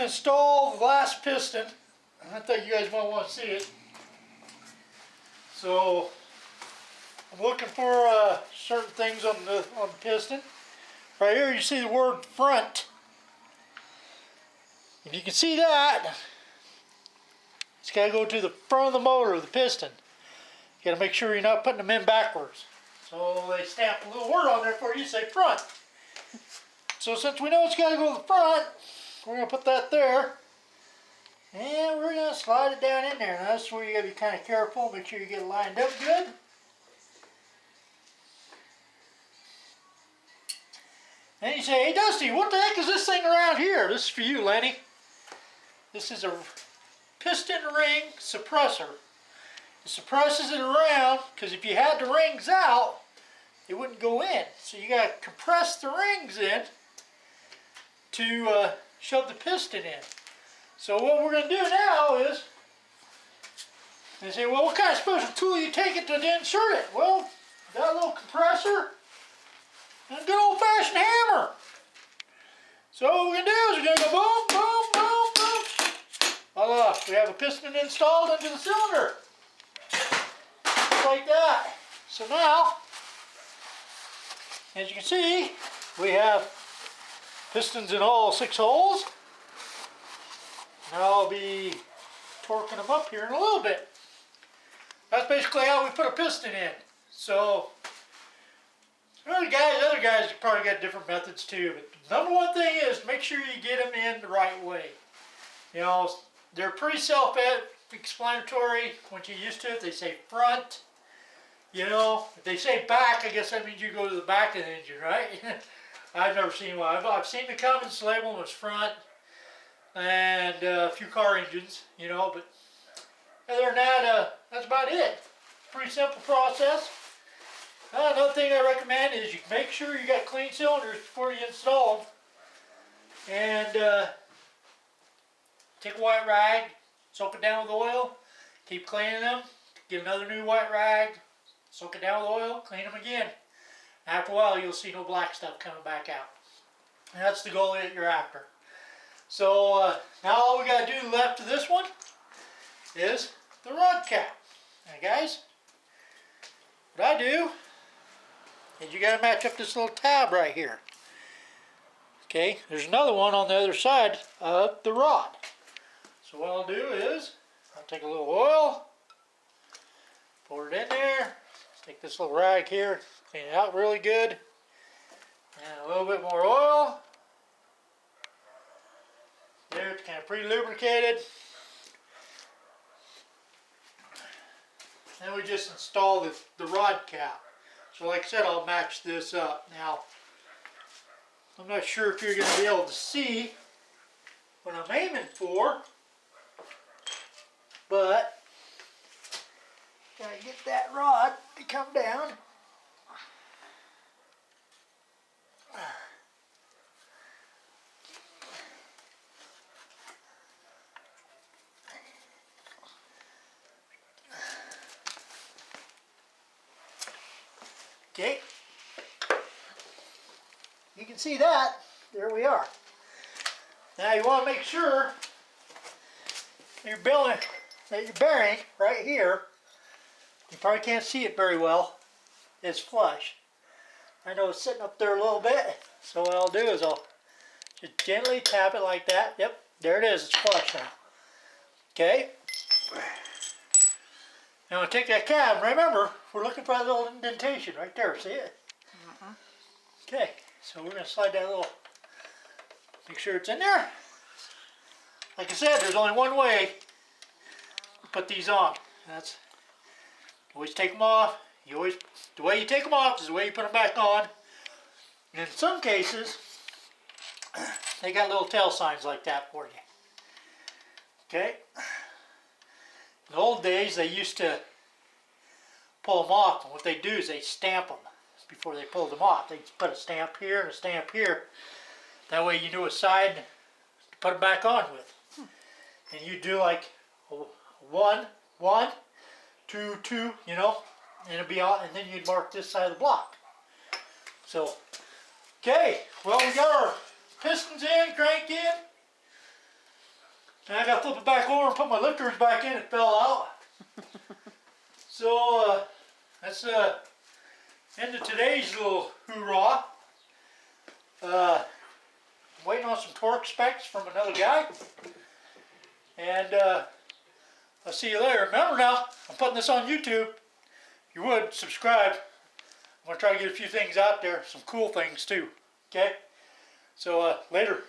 install the last piston. I thought you guys might want to see it. So I'm looking for certain things on the piston. Right here you see the word front. If you can see that, it's got to go to the front of the motor of the piston. You got to make sure you're not putting them in backwards. So they stamp a little word on there for you, say front. So since we know it's got to go to the front, we're going to put that there. And we're going to slide it down in there. Now that's where you got to be kind of careful, make sure you get it lined up good. And you say, hey Dusty, what the heck is this thing around here? This is for you, Lenny. This is a piston ring suppressor. It suppresses it around, because if you had the rings out, it wouldn't go in. So you got to compress the rings in to shove the piston in. So what we're going to do now is, they say, well, what kind of special tool you take it to insert it? Well, got a little compressor and a good old-fashioned hammer. So what we're going to do is we're going to go boom, boom, boom, boom. Voila, we have a piston installed into the cylinder. Just like that. So now, as you can see, we have pistons in all 6 holes. Now I'll be torquing them up here in a little bit. That's basically how we put a piston in. So, other guys probably got different methods too. But the number one thing is make sure you get them in the right way. You know, they're pretty self-explanatory. Once you're used to it, they say front. You know, if they say back, I guess that means you go to the back of the engine, right? I've never seen one. I've seen the Cummins label was front, and a few car engines, you know, but other than that, that's about it. Pretty simple process. Another thing I recommend is you make sure you got clean cylinders before you install them. And take a white rag, soak it down with oil, keep cleaning them, get another new white rag, soak it down with oil, clean them again. After a while you'll see no black stuff coming back out. And that's the goal that you're after. So now all we got to do left to this one is the rod cap. Now guys, what I do is you got to match up this little tab right here. Okay, there's another one on the other side of the rod. So what I'll do is I'll take a little oil, pour it in there, take this little rag here, clean it out really good, and a little bit more oil. There, it's kind of pre-lubricated. Then we just install the rod cap. So like I said, I'll match this up. Now, I'm not sure if you're going to be able to see what I'm aiming for, but gotta get that rod to come down. Okay, you can see that. There we are. Now you want to make sure your bearing right here, you probably can't see it very well, is flush. I know it's sitting up there a little bit, so what I'll do is I'll just gently tap it like that. Yep, there it is, it's flush now. Okay. Now I'll take that cab. Remember, we're looking for that little indentation right there. See it? Okay, so we're going to slide that little, make sure it's in there. Like I said, there's only one way to put these on. That's, always take them off. The way you take them off is the way you put them back on. And in some cases, they got little tail signs like that for you. Okay. In the old days, they used to pull them off, and what they do is they stamp them before they pulled them off. They put a stamp here and a stamp here. That way you knew what side to put them back on with. And you do like 1, 1, 2, 2, you know, and it'd be on, and then you'd mark this side of the block. So, okay, well, we got our pistons in, crank in. And I gotta flip it back over and put my lifters back in. It fell out. So that's end of today's little hoorah. I'm waiting on some torque specs from another guy. And I'll see you later. Remember now, I'm putting this on YouTube. If you would, subscribe. I'm going to try to get a few things out there. Some cool things too. Okay? So later.